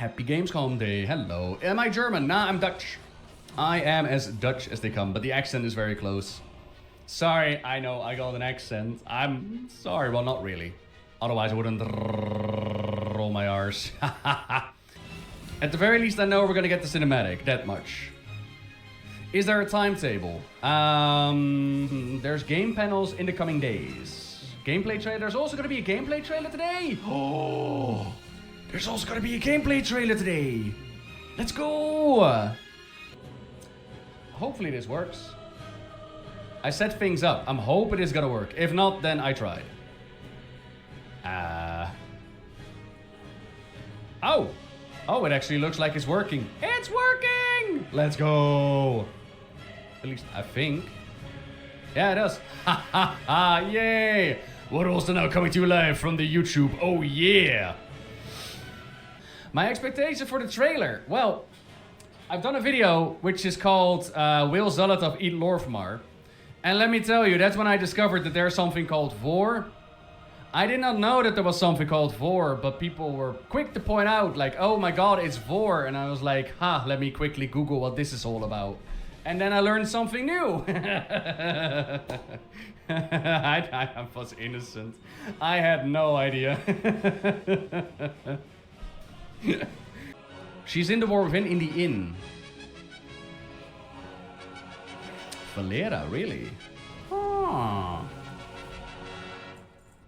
Happy Gamescom Day. Hello. Am I German? Nah, I'm Dutch. I am as Dutch as they come, but the accent is very close. Sorry, I know I got an accent. I'm sorry, well, not really. Otherwise, I wouldn't roll my R's. At the very least, I know we're gonna get the cinematic. That much. Is there a timetable? There's game panels in the coming days. Gameplay trailer. There's also gonna be a gameplay trailer today. Oh, there's also gonna be a gameplay trailer today. Let's go. Hopefully this works. I set things up. I'm hoping it's gonna work. If not, then I tried. Oh, it actually looks like it's working. It's working! Let's go. At least I think. Yeah, it does. Ha ha ha, yay! We're also now coming to you live from the YouTube. Oh yeah! My expectation for the trailer. Well, I've done a video which is called Will Zolotov Eat Lorfmar. And let me tell you, that's when I discovered that there's something called vor. I did not know that there was something called vor, but people were quick to point out, like, oh my god, it's vor. And I was like, let me quickly Google what this is all about. And then I learned something new. I was innocent. I had no idea. She's in the war within in the inn. Valera, really? Oh.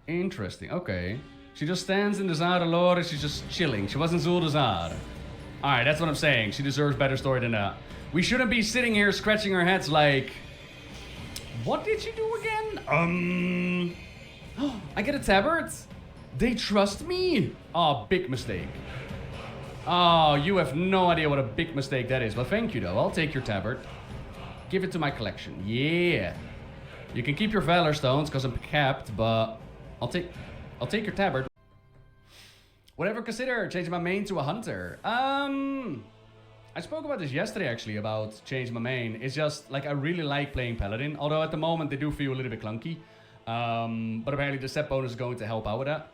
Interesting, okay. She just stands in the Zaardelore, she's just chilling. She wasn't Zuldazar. Alright, that's what I'm saying. She deserves better story than that. We shouldn't be sitting here scratching our heads like... What did she do again? I get a tabard? They trust me? Oh, big mistake. Oh, you have no idea what a big mistake that is. Well, thank you though. I'll take your tabard. Give it to my collection. Yeah. You can keep your Valor Stones, because I'm capped, but... I'll take your tabard. Whatever, consider changing my main to a hunter. I spoke about this yesterday actually, about changing my main. It's just like I really like playing paladin, although at the moment they do feel a little bit clunky. But apparently the set bonus is going to help out with that.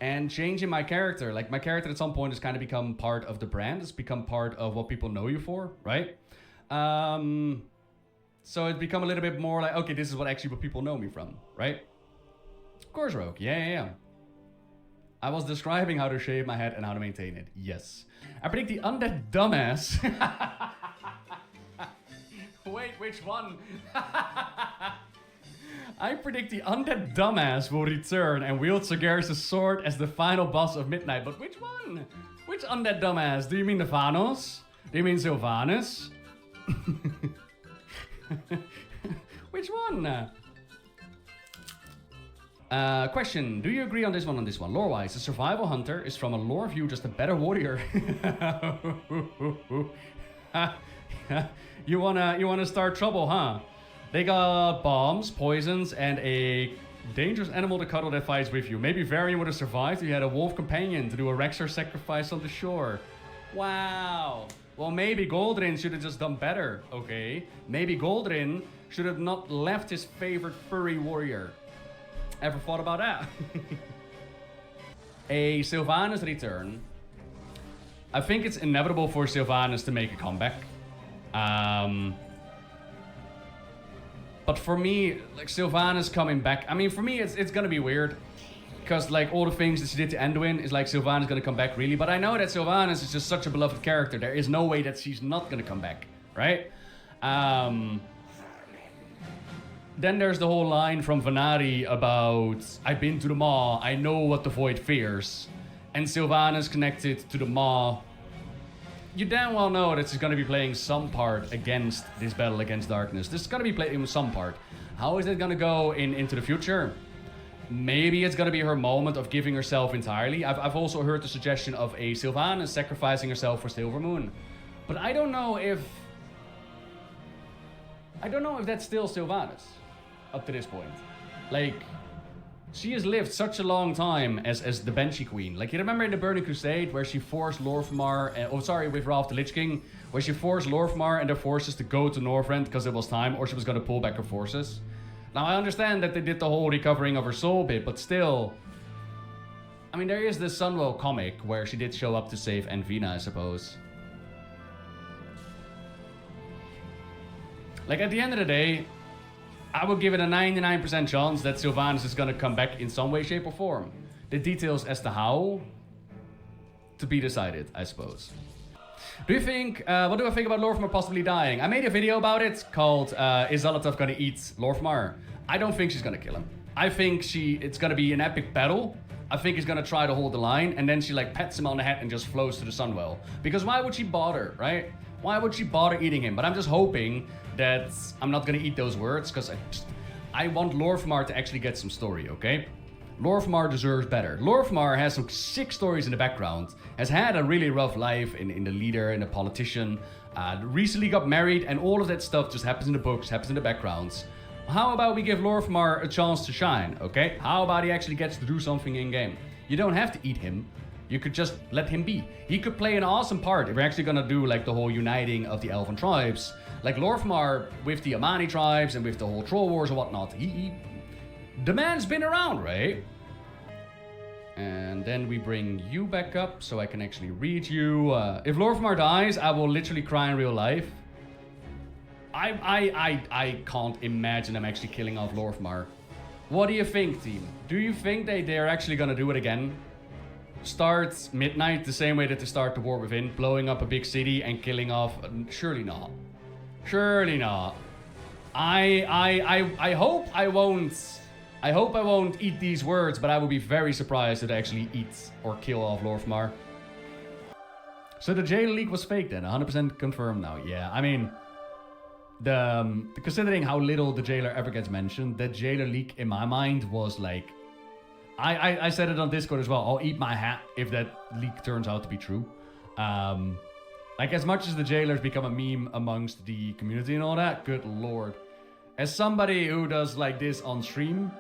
And changing my character, like my character at some point has kind of become part of the brand. It's become part of what people know you for, right? So it's become a little bit more like, okay, this is what people know me from, right? Of course, Rogue. Yeah. I was describing how to shave my head and how to maintain it. Yes. I predict the undead dumbass. Wait, which one? I predict the undead dumbass will return and wield Sargeras' sword as the final boss of Midnight. But which one? Which undead dumbass? Do you mean the Vanos? Do you mean Sylvanas? Which one? Question, do you agree on this one? Lore-wise, a survival hunter is from a lore view just a better warrior. You wanna start trouble, huh? They got bombs, poisons, and a dangerous animal to cuddle that fights with you. Maybe Varian would have survived if you had a wolf companion to do a Rexar sacrifice on the shore. Wow. Well, maybe Goldrin should have just done better, okay? Maybe Goldrin should have not left his favorite furry warrior. Ever thought about that? A Sylvanas return. I think it's inevitable for Sylvanas to make a comeback. But for me, like Sylvanas coming back, I mean, for me, it's gonna be weird. Because like all the things that she did to Anduin is like Sylvanas gonna come back really. But I know that Sylvanas is just such a beloved character. There is no way that she's not gonna come back, right? Then there's the whole line from Venari about, I've been to the Maw, I know what the Void fears. And Sylvanas connected to the Maw. You damn well know that she's going to be playing some part against this battle against darkness. This is going to be playing some part. How is it going to go into the future? Maybe it's going to be her moment of giving herself entirely. I've also heard the suggestion of a Sylvanas sacrificing herself for Silvermoon. But I don't know if that's still Sylvanas up to this point. Like, she has lived such a long time as the Banshee Queen. Like, you remember in the Burning Crusade where she forced Lorfmar, with Ralph the Lich King, where she forced Lorfmar and their forces to go to Northrend because it was time, or she was going to pull back her forces. Now, I understand that they did the whole recovering of her soul bit, but still, I mean, there is this Sunwell comic where she did show up to save Envina, I suppose. Like, at the end of the day, I would give it a 99% chance that Sylvanas is gonna come back in some way, shape, or form. The details as to how, to be decided, I suppose. Do you think, what do I think about Lorfmar possibly dying? I made a video about it called, is Zolotov gonna eat Lorfmar? I don't think she's gonna kill him. I think it's gonna be an epic battle. I think he's gonna try to hold the line, and then she like pats him on the head and just flows to the Sunwell. Because why would she bother, right? Why would she bother eating him? But I'm just hoping that I'm not gonna eat those words, because I want Lorfmar to actually get some story, okay? Lorfmar deserves better. Lorfmar has some sick stories in the background, has had a really rough life in the leader, in a politician, recently got married, and all of that stuff just happens in the books, happens in the backgrounds. How about we give Lorfmar a chance to shine, okay? How about he actually gets to do something in-game? You don't have to eat him. You could just let him be. He could play an awesome part if we're actually gonna do like the whole uniting of the Elven tribes. Like Lorfmar with the Amani tribes and with the whole Troll Wars and whatnot. The man's been around, right? And then we bring you back up so I can actually read you. If Lorfmar dies, I will literally cry in real life. I can't imagine them actually killing off Lorfmar. What do you think, team? Do you think they're actually gonna do it again? Start Midnight the same way that they start the War Within, blowing up a big city and killing off... Surely not. Surely not. I hope I won't... I hope I won't eat these words, but I would be very surprised if they actually eat or kill off Lorfmar. So the jailer leak was fake then, 100% confirmed now. Yeah, I mean... considering how little the jailer ever gets mentioned, the jailer leak in my mind was like... I said it on Discord as well, I'll eat my hat if that leak turns out to be true. Like, as much as the jailers become a meme amongst the community and all that, good lord. As somebody who does like this on stream...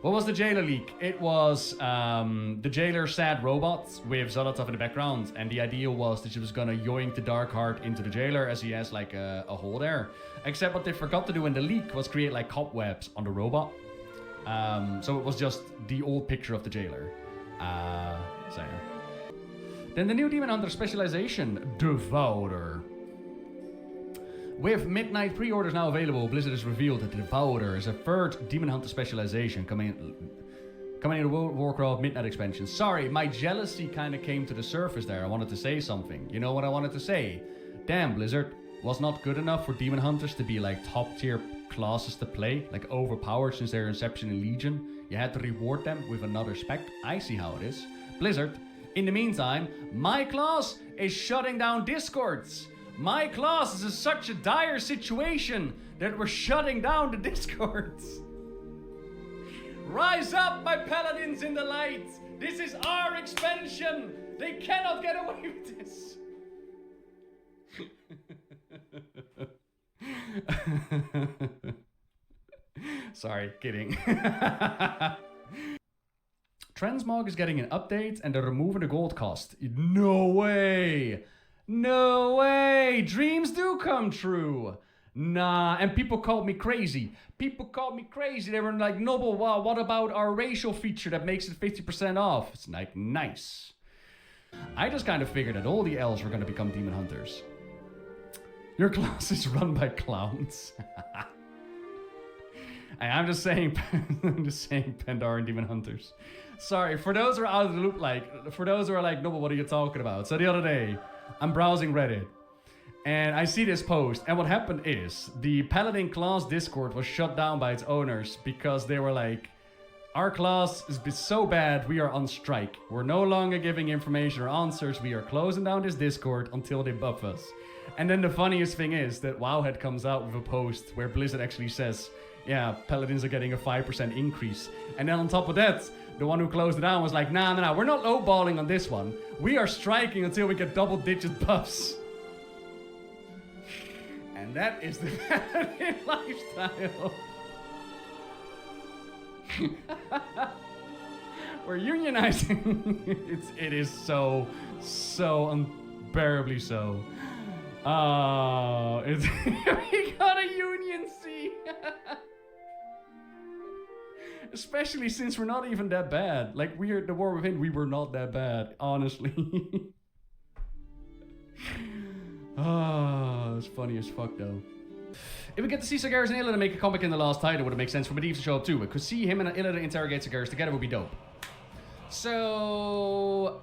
What was the jailer leak? It was the jailer sad robots with Zolotov in the background, and the idea was that she was gonna yoink the Dark Heart into the jailer as he has like a hole there. Except what they forgot to do in the leak was create like cobwebs on the robot. So it was just the old picture of the jailer. So yeah. Then the new Demon Hunter specialization, Devourer. With Midnight pre-orders now available, Blizzard has revealed that the Devourer is a third Demon Hunter specialization coming in the World of Warcraft Midnight expansion. Sorry, my jealousy kind of came to the surface there. I wanted to say something. You know what I wanted to say? Damn, Blizzard was not good enough for Demon Hunters to be like top tier classes to play, like overpowered since their inception in Legion. You had to reward them with another spec. I see how it is. Blizzard, in the meantime, my class is shutting down Discords. My class is in such a dire situation that we're shutting down the Discords. Rise up, my paladins in the light. This is our expansion. They cannot get away with this. Sorry, kidding. Transmog is getting an update and they're removing the gold cost. No way! No way! Dreams do come true! Nah, and people called me crazy. People called me crazy. They were like, Nobbel, wow, what about our racial feature that makes it 50% off? It's like, nice. I just kind of figured that all the elves were going to become demon hunters. Your class is run by clowns. I'm just saying Pandar and demon hunters. Sorry, for those who are out of the loop, like, for those who are like, Nobbel, what are you talking about? So the other day, I'm browsing Reddit, and I see this post, and what happened is, the Paladin class Discord was shut down by its owners because they were like, our class is so bad, we are on strike. We're no longer giving information or answers, we are closing down this Discord until they buff us. And then the funniest thing is that Wowhead comes out with a post where Blizzard actually says, yeah, Paladins are getting a 5% increase. And then on top of that, the one who closed it down was like, nah, we're not lowballing on this one. We are striking until we get double-digit buffs. And that is the Paladin lifestyle. We're unionizing. It is so unbearably so. We got a union C. Especially since we're not even that bad. Like, we're the War Within, we were not that bad, honestly. Ah, it's funny as fuck though. If we get to see Sagaris and Illidan make a comeback in the last title, would it make sense for Medivh to show up too? Because see him and Illidan interrogate Sagaris together would be dope. So...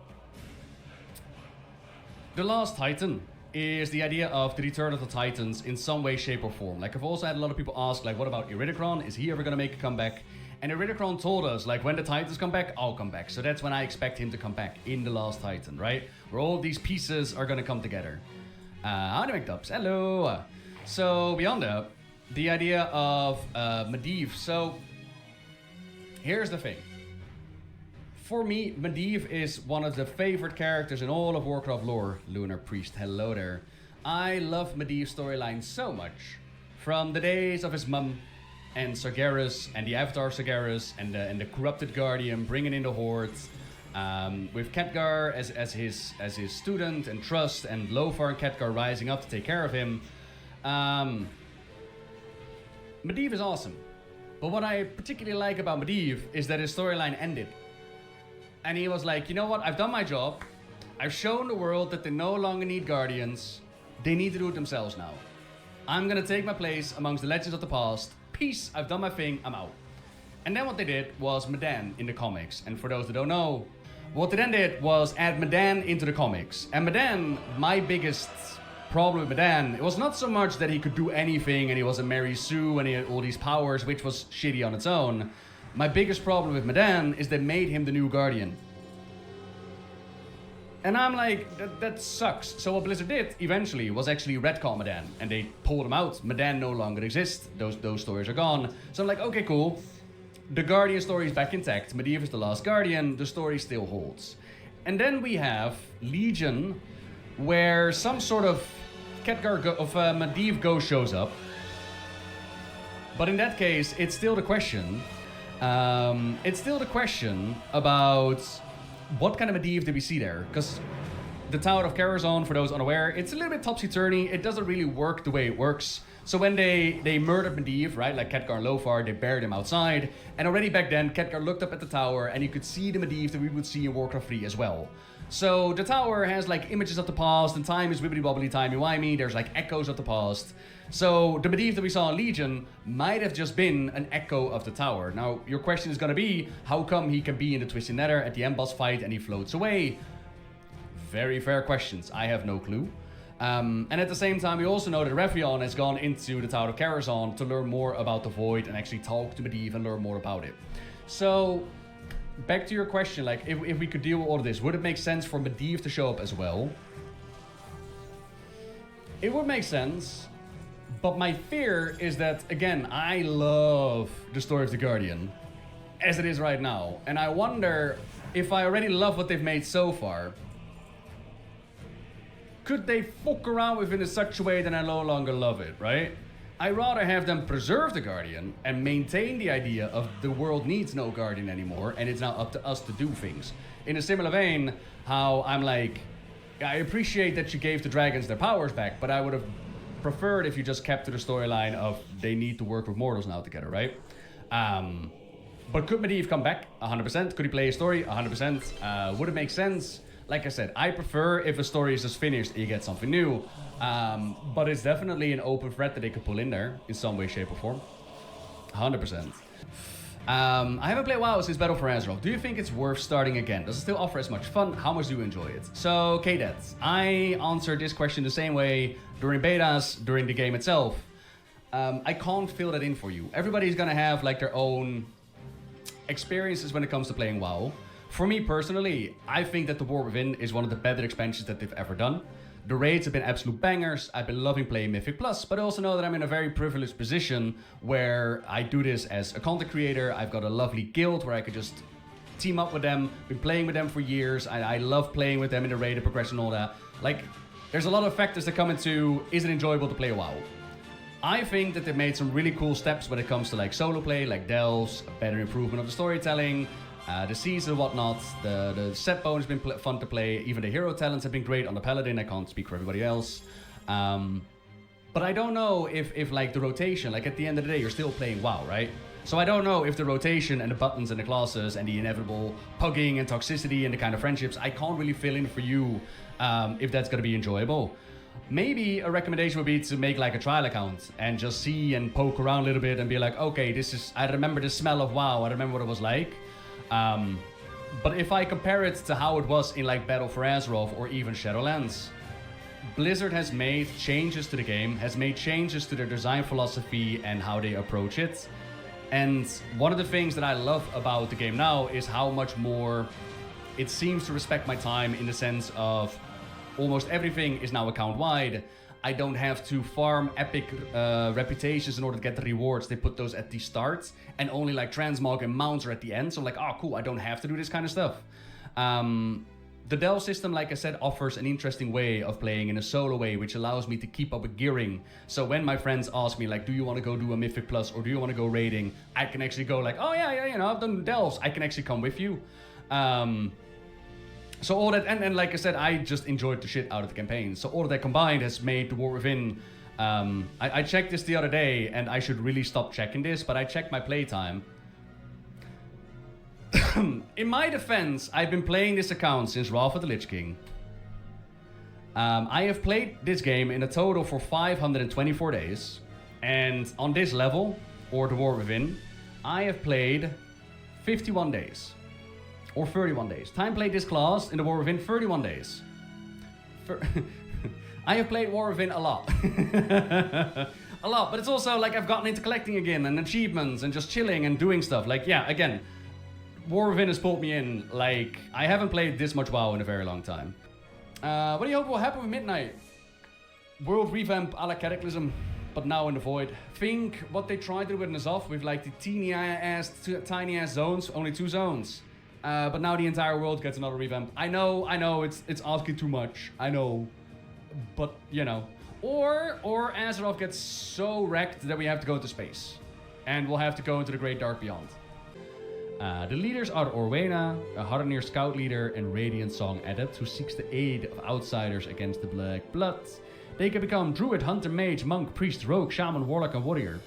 The Last Titan is the idea of the return of the Titans in some way, shape or form. Like, I've also had a lot of people ask, like, what about Iridikron? Is he ever gonna make a comeback? And Iridikron told us, like, when the Titans come back, I'll come back. So that's when I expect him to come back, in The Last Titan, right? Where all these pieces are gonna come together. Howdy McDubs, hello! So, beyond that, the idea of Medivh. So, here's the thing. For me, Medivh is one of the favorite characters in all of Warcraft lore. Lunar Priest, hello there. I love Medivh's storyline so much. From the days of his mum and Sargeras and the Avatar Sargeras and the Corrupted Guardian bringing in the Hordes. With Khadgar as his student and trust, and Lothar and Khadgar rising up to take care of him. Medivh is awesome. But what I particularly like about Medivh is that his storyline ended. And he was like, you know what, I've done my job. I've shown the world that they no longer need guardians. They need to do it themselves now. I'm gonna take my place amongst the legends of the past. Peace, I've done my thing, I'm out. And then what they did was Medan in the comics. And for those that don't know, what they then did was add Medan into the comics. And Medan, my biggest problem with Medan, it was not so much that he could do anything and he was a Mary Sue and he had all these powers, which was shitty on its own. My biggest problem with Medan is they made him the new Guardian. And I'm like, that sucks. So what Blizzard did eventually was actually retcon Medan, and they pulled him out. Medan no longer exists. Those stories are gone. So I'm like, okay, cool. The Guardian story is back intact. Medivh is the last Guardian. The story still holds. And then we have Legion, where some sort of Medivh ghost shows up. But in that case, it's still the question. It's still the question about what kind of Medivh did we see there? Because the Tower of Karazhan, for those unaware, it's a little bit topsy-turvy. It doesn't really work the way it works. So when they murdered Medivh, right, like Khadgar and Lothar, they buried him outside. And already back then, Khadgar looked up at the tower and you could see the Medivh that we would see in Warcraft 3 as well. So the tower has like images of the past, and time is wibbly-wobbly, timey-wimey. There's like echoes of the past. So the Medivh that we saw in Legion might have just been an echo of the tower. Now, your question is going to be, how come he can be in the Twisted Nether at the end boss fight and he floats away? Very fair questions. I have no clue. And at the same time, we also know that Rephion has gone into the Tower of Karazhan to learn more about the Void and actually talk to Medivh and learn more about it. So, back to your question, like, if we could deal with all of this, would it make sense for Medivh to show up as well? It would make sense, but my fear is that, again, I love the story of the Guardian, as it is right now, and I wonder if I already love what they've made so far, could they fuck around with it in such a way that I no longer love it, right? I'd rather have them preserve the Guardian and maintain the idea of the world needs no Guardian anymore and it's now up to us to do things. In a similar vein, how I'm like, I appreciate that you gave the dragons their powers back, but I would have preferred if you just kept to the storyline of they need to work with mortals now together, right? But could Medivh come back? 100%. Could he play a story? 100%. Would it make sense? Like I said, I prefer if a story is just finished and you get something new. But it's definitely an open thread that they could pull in there in some way, shape, or form. 100%. I haven't played WoW since Battle for Azeroth. Do you think it's worth starting again? Does it still offer as much fun? How much do you enjoy it? So, K-Dets, I answered this question the same way during betas, during the game itself. I can't fill that in for you. Everybody's gonna have like their own experiences when it comes to playing WoW. For me personally, I think that the War Within is one of the better expansions that they've ever done. The raids have been absolute bangers. I've been loving playing Mythic Plus, but I also know that I'm in a very privileged position where I do this as a content creator. I've got a lovely guild where I could just team up with them. Been playing with them for years. I love playing with them in the raid, the progression, all that. Like, there's a lot of factors that come into, is it enjoyable to play WoW? I think that they've made some really cool steps when it comes to like solo play, like delves, a better improvement of the storytelling, the season and whatnot. The set bone has been fun to play. Even the hero talents have been great on the Paladin. I can't speak for everybody else. But I don't know if like the rotation, like at the end of the day, you're still playing WoW, right? So I don't know if the rotation and the buttons and the classes and the inevitable pugging and toxicity and the kind of friendships, I can't really fill in for you if that's going to be enjoyable. Maybe a recommendation would be to make like a trial account and just see and poke around a little bit and be like, okay, I remember the smell of WoW, I remember what it was like. But if I compare it to how it was in like Battle for Azeroth or even Shadowlands, Blizzard has made changes to the game, has made changes to their design philosophy and how they approach it. And one of the things that I love about the game now is how much more it seems to respect my time, in the sense of almost everything is now account-wide. I don't have to farm epic reputations in order to get the rewards. They put those at the start, and only like transmog and mounts are at the end. So I'm like, oh cool, I don't have to do this kind of stuff. The delve system, like I said, offers an interesting way of playing in a solo way, which allows me to keep up with gearing. So when my friends ask me like, do you want to go do a Mythic Plus or do you want to go raiding? I can actually go like, oh yeah, you know, I've done delves. I can actually come with you. So all that, and like I said, I just enjoyed the shit out of the campaign. So all of that combined has made the War Within, I checked this the other day, and I should really stop checking this, but I checked my playtime. In my defense, I've been playing this account since Wrath of the Lich King. I have played this game in a total for 524 days. And on this level, or the War Within, I have played 51 days. Or 31 days. Time played this class in the War Within 31 days. I have played War Within a lot. A lot, but it's also like I've gotten into collecting again and achievements and just chilling and doing stuff. Like, yeah, again, War Within has pulled me in. Like, I haven't played this much WoW in a very long time. What do you hope will happen with Midnight? World revamp a la Cataclysm, but now in the Void. Think what they tried to do with N'Zoth with like the tiny ass zones, only 2 zones. But now the entire world gets another revamp. I know, it's asking too much. I know, but you know. Or Azeroth gets so wrecked that we have to go into space. And we'll have to go into the Great Dark Beyond. The leaders are Orwena, a Harnir scout leader and Radiant Song adept who seeks the aid of outsiders against the Black Blood. They can become druid, hunter, mage, monk, priest, rogue, shaman, warlock and warrior.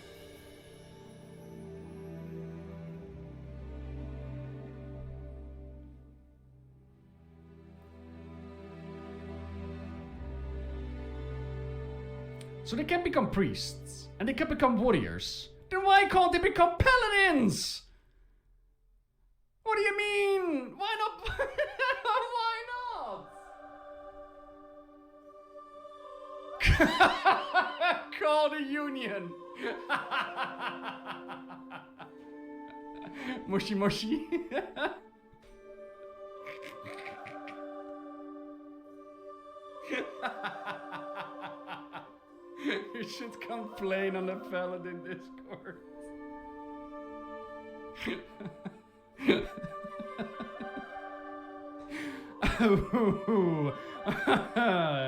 So they can become priests, and they can become warriors. Then why can't they become paladins? What do you mean? Why not? Why not? Call the union. Mushy mushy. You should complain on the Paladin Discord.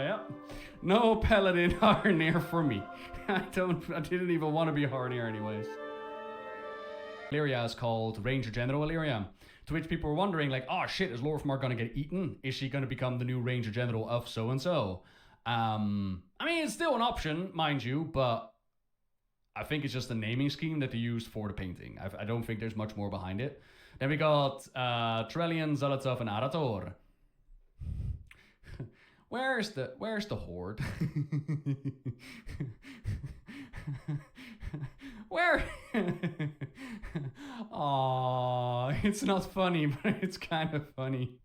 Yep. No Paladin Harnir for me. I didn't even want to be Harnir anyways. Illyria is called Ranger General Illyria. To which people were wondering like, oh shit, is Lorthmar gonna get eaten? Is she gonna become the new Ranger General of so-and-so? I mean, it's still an option, mind you, but I think it's just a naming scheme that they used for the painting. I don't think there's much more behind it. Then we got Trellian, Zolotov, and Arator. Where's the horde? Where? Aww, it's not funny, but it's kind of funny.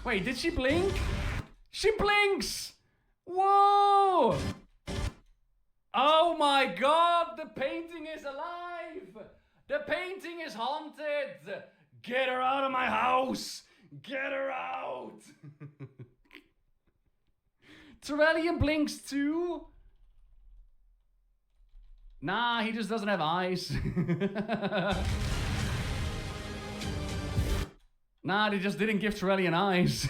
Wait, did she blink? She blinks! Whoa! Oh my god, the painting is alive! The painting is haunted! Get her out of my house! Get her out! Terrellian blinks too? Nah, he just doesn't have eyes. Nah, they just didn't give Terrellian eyes.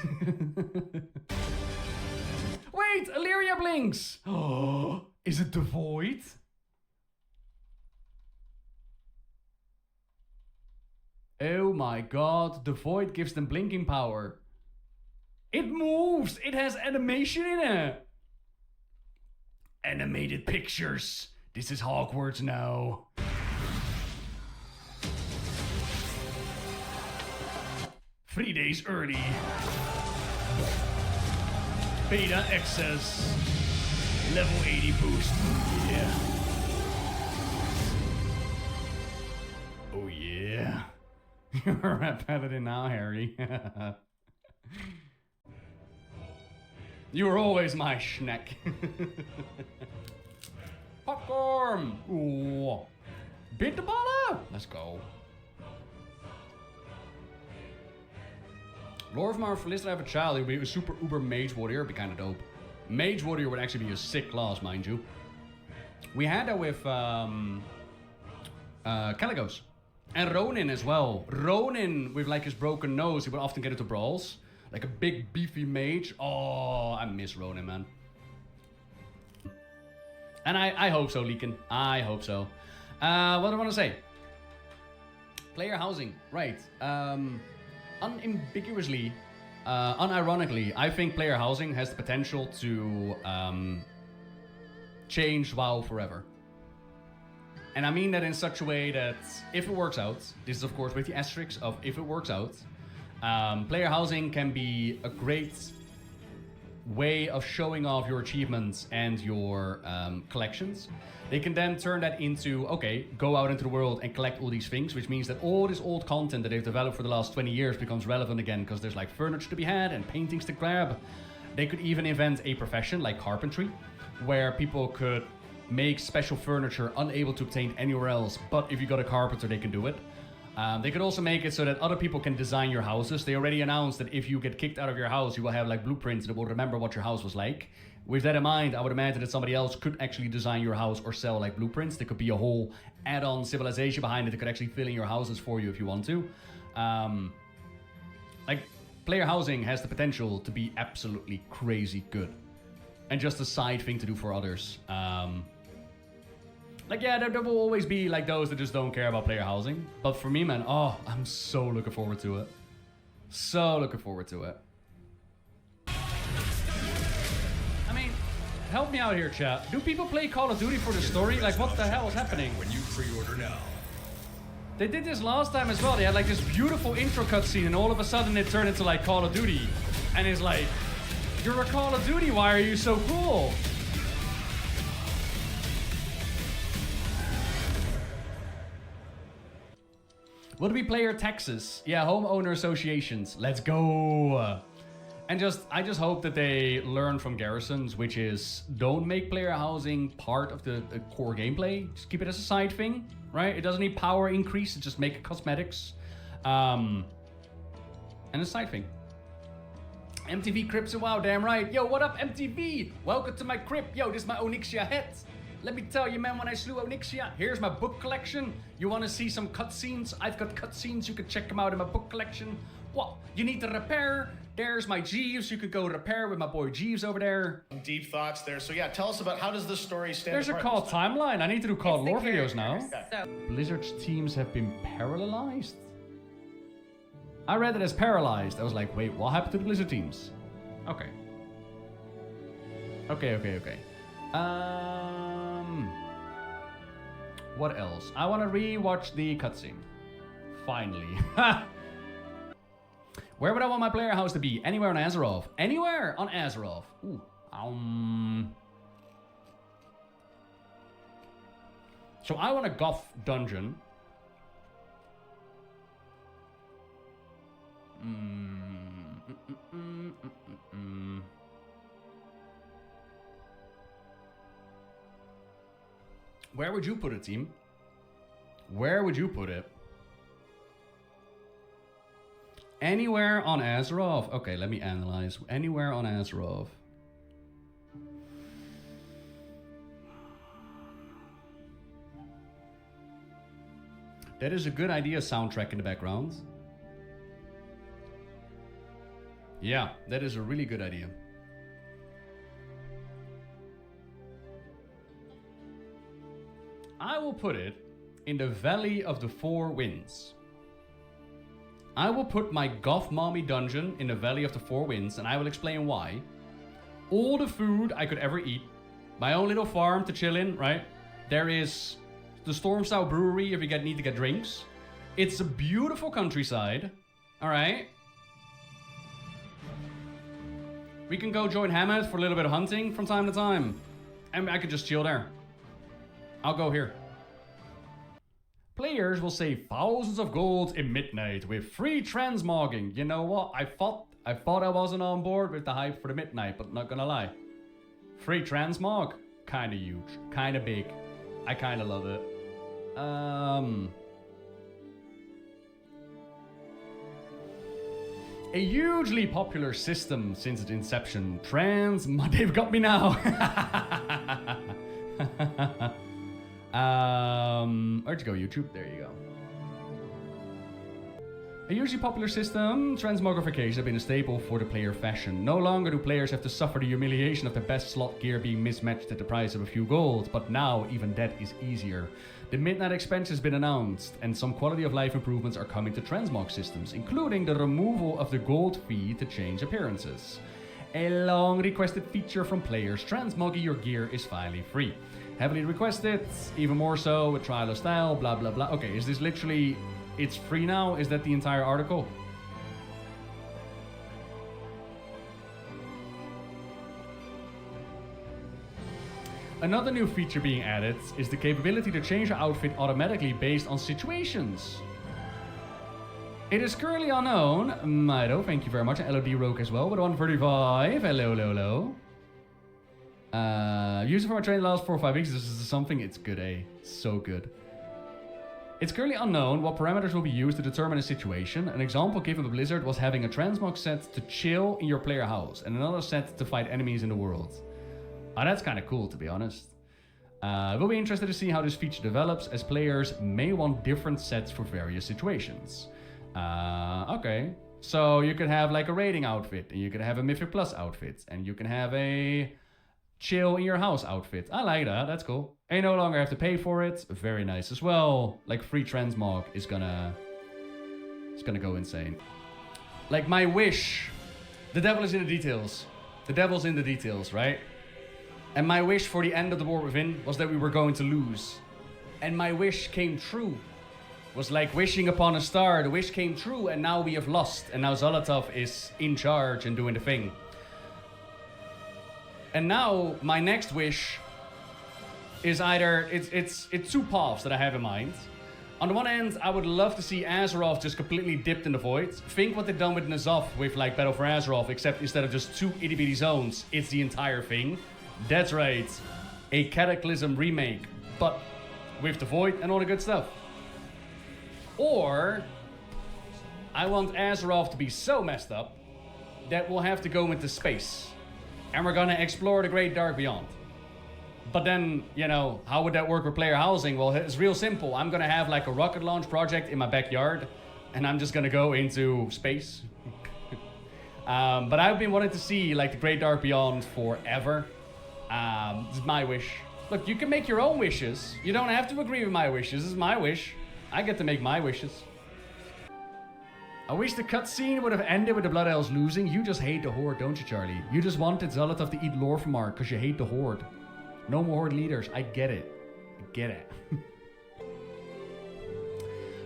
Wait, Illyria blinks! Oh, is it the Void? Oh my god, the Void gives them blinking power. It moves! It has animation in it! Animated pictures. This is Hogwarts now. Three days early. Beta access. Level 80 boost. Yeah. Oh yeah. You're a paladin now, Harry. You were always my schneck. Popcorn! Ooh. Beat the ball out! Let's go. Lore of Marvelous, I have a child, he would be a super uber mage warrior, it'd be kind of dope. Mage warrior would actually be a sick class, mind you. We had that with Caligos. And Ronin as well. Ronin, with like his broken nose, he would often get into brawls. Like a big beefy mage. Oh, I miss Ronin, man. And I hope so, Leakin. I hope so. What do I want to say? Player housing, right. Unambiguously, unironically, I think player housing has the potential to change WoW forever. And I mean that in such a way that if it works out, this is of course with the asterisk of if it works out, player housing can be a great way of showing off your achievements and your collections. They can then turn that into, okay, go out into the world and collect all these things, which means that all this old content that they've developed for the last 20 years becomes relevant again because there's like furniture to be had and paintings to grab. They could even invent a profession like carpentry, where people could make special furniture unable to obtain anywhere else, but if you got a carpenter, they can do it. They could also make it so that other people can design your houses. They already announced that if you get kicked out of your house, you will have like blueprints that will remember what your house was like. With that in mind, I would imagine that somebody else could actually design your house or sell like blueprints. There could be a whole add-on civilization behind it that could actually fill in your houses for you if you want to. Like, player housing has the potential to be absolutely crazy good. And just a side thing to do for others. Like, yeah, there will always be like those that just don't care about player housing. But for me, man, oh, I'm so looking forward to it. So looking forward to it. I mean, help me out here, chat. Do people play Call of Duty for the story? Like, what the hell is happening? When you pre-order now. They did this last time as well. They had like this beautiful intro cutscene, and all of a sudden it turned into like Call of Duty. And it's like, you're a Call of Duty, why are you so cool? Would we player taxes? Yeah, homeowner associations. Let's go. And I just hope that they learn from Garrisons, which is don't make player housing part of the core gameplay. Just keep it as a side thing, right? It doesn't need power increase. Just make it cosmetics. And a side thing. MTV Crips and WoW, damn right. Yo, what up, MTV? Welcome to my crypt. Yo, this is my Onyxia hat. Let me tell you, man, when I slew Onyxia, here's my book collection. You want to see some cutscenes? I've got cutscenes. You can check them out in my book collection. What? You need to repair? There's my Jeeves. You could go repair with my boy Jeeves over there. Deep thoughts there. So yeah, tell us about how does this story stand There's a apart called timeline. I need to do called lore videos now. So. Blizzard's teams have been parallelized? I read it as paralyzed. I was like, wait, what happened to the Blizzard teams? Okay. Okay. What else? I want to re-watch the cutscene. Finally. Where would I want my player house to be? Anywhere on Azeroth. Anywhere on Azeroth. Ooh. So I want a Goth dungeon. Where would you put it, team? Where would you put it? Anywhere on Azeroth. Okay, let me analyze. Anywhere on Azeroth. That is a good idea, soundtrack in the background. Yeah, that is a really good idea. I will put it in the Valley of the Four Winds. I will put my Goth Mommy dungeon in the Valley of the Four Winds, and I will explain why. All the food I could ever eat. My own little farm to chill in, right? There is the Stormsow Brewery if you need to get drinks. It's a beautiful countryside. Alright. We can go join Hammett for a little bit of hunting from time to time. And I could just chill there. I'll go here. Players will save thousands of gold in midnight with free transmogging. You know what? I thought I wasn't on board with the hype for the midnight, but not gonna lie. Free transmog, kinda huge, kinda big. I kinda love it. A hugely popular system since its inception. They've got me now. Where'd you go, YouTube? There you go. A hugely popular system, transmogrification, has been a staple for the player fashion. No longer do players have to suffer the humiliation of their best slot gear being mismatched at the price of a few gold, but now even that is easier. The Midnight expansion has been announced, and some quality of life improvements are coming to transmog systems, including the removal of the gold fee to change appearances. A long requested feature from players, transmogging your gear is finally free. Heavily requested, even more so with trial of style, blah blah blah. Okay, is this literally... It's free now? Is that the entire article? Another new feature being added is the capability to change your outfit automatically based on situations. It is currently unknown. Mido, thank you very much. LOD Rogue as well with 135. Hello, hello, hello. Used it for my training the last 4 or 5 weeks. This is something, it's good, eh? So good. It's currently unknown what parameters will be used to determine a situation. An example given by Blizzard was having a transmog set to chill in your player house and another set to fight enemies in the world. Oh, that's kind of cool, to be honest. We'll be interested to see how this feature develops, as players may want different sets for various situations. Okay. So you could have like a raiding outfit, and you could have a Mythic Plus outfit, and you can have a chill in your house outfit. I like that, that's cool. And you no longer have to pay for it. Very nice as well. Like free transmog is gonna go insane. Like my wish, the devil is in the details. The devil's in the details, right? And my wish for the end of the War Within was that we were going to lose. And my wish came true. It was like wishing upon a star. The wish came true, and now we have lost. And now Zolotov is in charge and doing the thing. And now my next wish is either it's two paths that I have in mind. On the one hand, I would love to see Azeroth just completely dipped in the void. Think what they've done with N'Zoth with like Battle for Azeroth, except instead of just 2 itty bitty zones, it's the entire thing. That's right, a Cataclysm remake, but with the void and all the good stuff. Or I want Azeroth to be so messed up that we'll have to go into space. And we're gonna explore the Great Dark Beyond. But then, you know, how would that work with player housing? Well, it's real simple. I'm gonna have like a rocket launch project in my backyard, and I'm just gonna go into space. But I've been wanting to see like the Great Dark Beyond forever. This is my wish. Look, you can make your own wishes. You don't have to agree with my wishes. This is my wish. I get to make my wishes. I wish the cutscene would have ended with the Blood Elves losing. You just hate the Horde, don't you, Charlie? You just wanted Zolotov to eat lore from Ark because you hate the Horde. No more Horde leaders. I get it. I get it.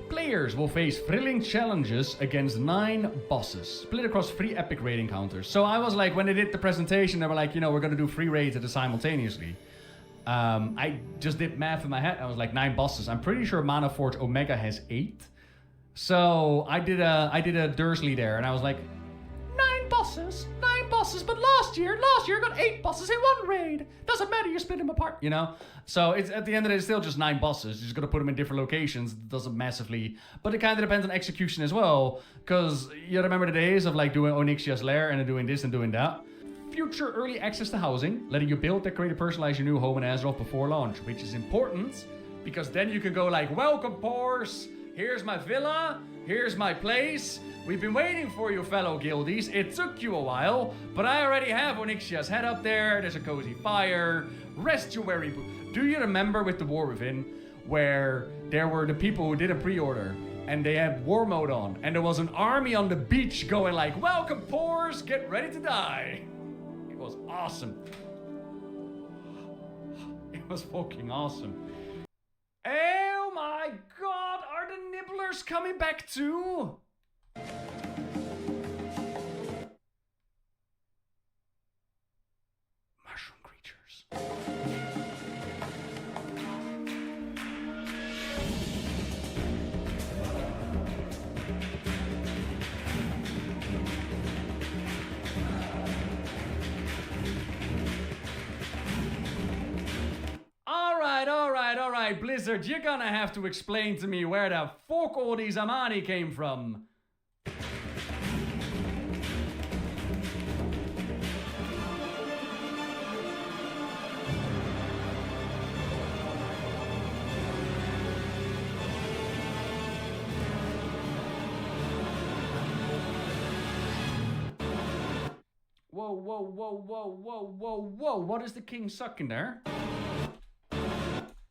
Players will face thrilling challenges against 9 bosses, split across 3 epic raid encounters. So I was like, when they did the presentation, they were like, you know, we're going to do 3 raids dursimultaneously. I just did math in my head. I was like, 9 bosses. I'm pretty sure Mana Forge Omega has 8. So I did a Dursley there, and I was like, 9 bosses, but last year I got 8 bosses in 1 raid. Doesn't matter, you split them apart, you know? So it's at the end of the day, it's still just 9 bosses. You're just gonna put them in different locations. It doesn't massively, but it kind of depends on execution as well. Because you remember the days of like doing Onyxia's Lair and then doing this and doing that. Future early access to housing, letting you build, decorate, and personalize your new home in Azeroth before launch, which is important because then you can go like, welcome, Pors. Here's my villa. Here's my place. We've been waiting for you, fellow guildies. It took you a while, but I already have Onyxia's head up there. There's a cozy fire. Restuary. Do you remember with the War Within where there were the people who did a pre-order and they had war mode on, and there was an army on the beach going like, "Welcome, pores, get ready to die." It was awesome. It was fucking awesome. Oh my god, are the nibblers coming back too? Mushroom creatures. Alright, Blizzard, you're gonna have to explain to me where the fuck all these Amani came from. Whoa, what is the king sucking there?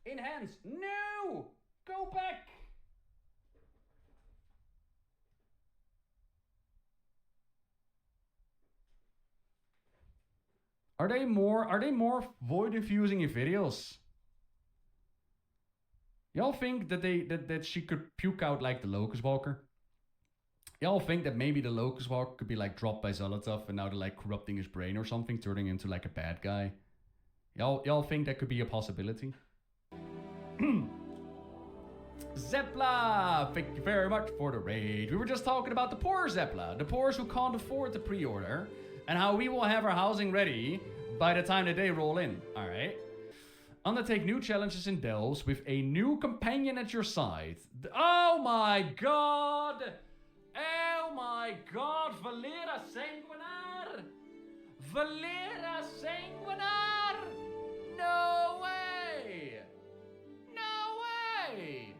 Enhance! No! Go back! Are they more void infusing in videos? Y'all think that that she could puke out like the Locust Walker? Y'all think that maybe the Locust Walker could be like dropped by Zolotov and now they're like corrupting his brain or something, turning into like a bad guy? Y'all think that could be a possibility? Zepla, thank you very much for the raid. We were just talking about the poor Zepla, the poors who can't afford the pre-order, and how we will have our housing ready by the time that they roll in. All right. Undertake new challenges in Delves with a new companion at your side. Oh my god! Oh my god! Valera Sanguinar! Valera Sanguinar! No way! No way!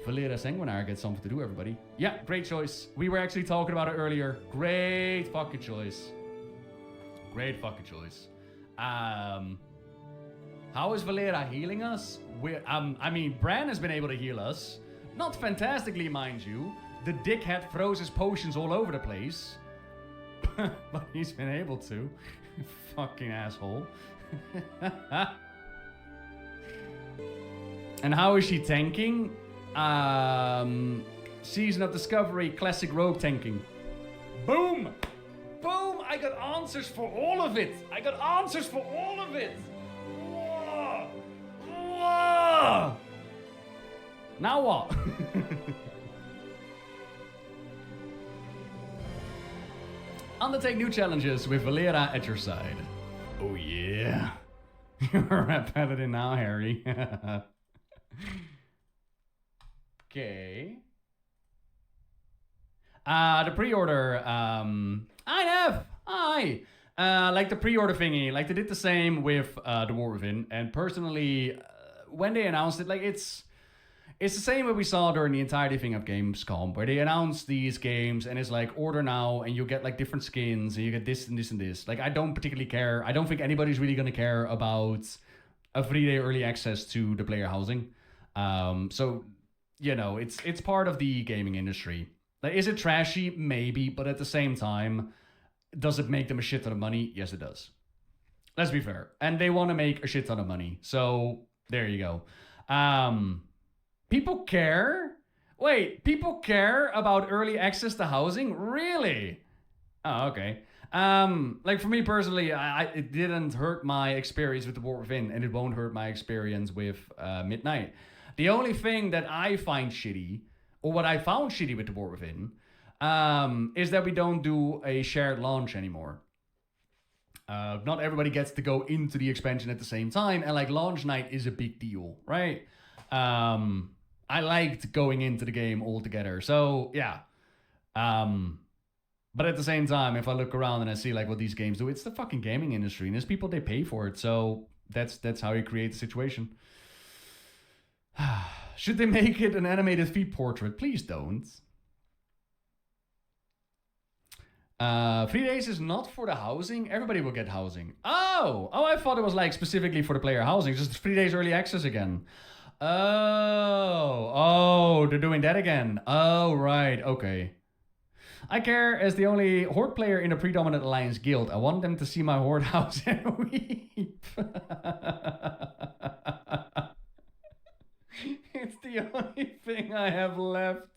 Valera Sanguinar gets something to do, everybody. Yeah, great choice. We were actually talking about it earlier. Great fucking choice. Great fucking choice. How is Valera healing us? I mean, Bran has been able to heal us. Not fantastically, mind you. The dickhead throws his potions all over the place. But he's been able to. Fucking asshole. And how is she tanking? Season of Discovery, classic rogue tanking. Boom! Boom! I got answers for all of it! I got answers for all of it! Whoa! Whoa! Now what? Undertake new challenges with Valera at your side. Oh yeah. You're a paladin now, Harry. Okay. The pre-order, I have. Hi. Like the pre-order thingy, like they did the same with the War Within, and personally, when they announced it, like it's the same what we saw during the entirety thing of Gamescom, where they announce these games and it's like order now, and you get like different skins, and you get this and this and this. Like I don't particularly care. I don't think anybody's really gonna care about a 3-day early access to the player housing. So you know, it's part of the gaming industry. Like, is it trashy? Maybe, but at the same time, does it make them a shit ton of money? Yes, it does. Let's be fair. And they want to make a shit ton of money. So, there you go. People care? Wait, people care about early access to housing? Really? Oh, okay. Like for me personally, it didn't hurt my experience with the War Within, and it won't hurt my experience with Midnight. The only thing that I find shitty, or what I found shitty with the War Within, is that we don't do a shared launch anymore. Not everybody gets to go into the expansion at the same time, and like launch night is a big deal, right? I liked going into the game all together, so yeah. But at the same time, if I look around and I see like what these games do, it's the fucking gaming industry, and there's people, they pay for it, so that's how you create the situation. Should they make it an animated feet portrait? Please don't. 3 days is not for the housing. Everybody will get housing. Oh, I thought it was like specifically for the player housing. Just 3 days early access again. Oh, they're doing that again. Oh, right, okay. I care as the only Horde player in a predominant Alliance guild. I want them to see my Horde house and weep. It's the only thing I have left.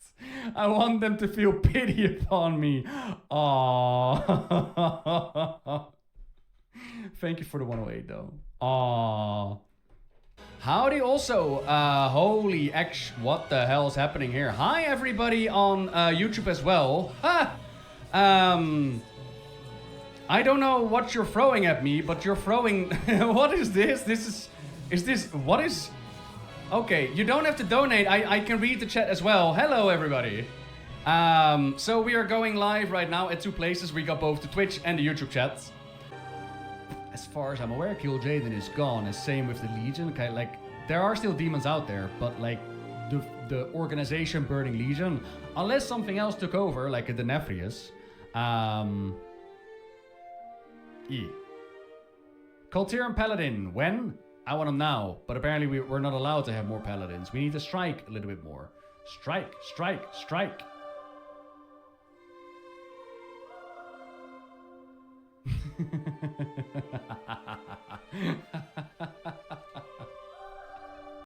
I want them to feel pity upon me. Aww. Thank you for the 108 though. Aww. Howdy also, holy what the hell is happening here? Hi everybody on YouTube as well. Ha! I don't know what you're throwing at me, but you're throwing... What is this? What is... Okay, you don't have to donate, I can read the chat as well. Hello everybody. So we are going live right now at 2 places. We got both the Twitch and the YouTube chats. As far as I'm aware, Kill Jaden is gone. And same with the Legion. Okay, like there are still demons out there, but like the organization Burning Legion, unless something else took over, like a Denephrius. Cultiran Paladin, when? I want them now, but apparently we're not allowed to have more Paladins. We need to strike a little bit more. Strike, strike, strike.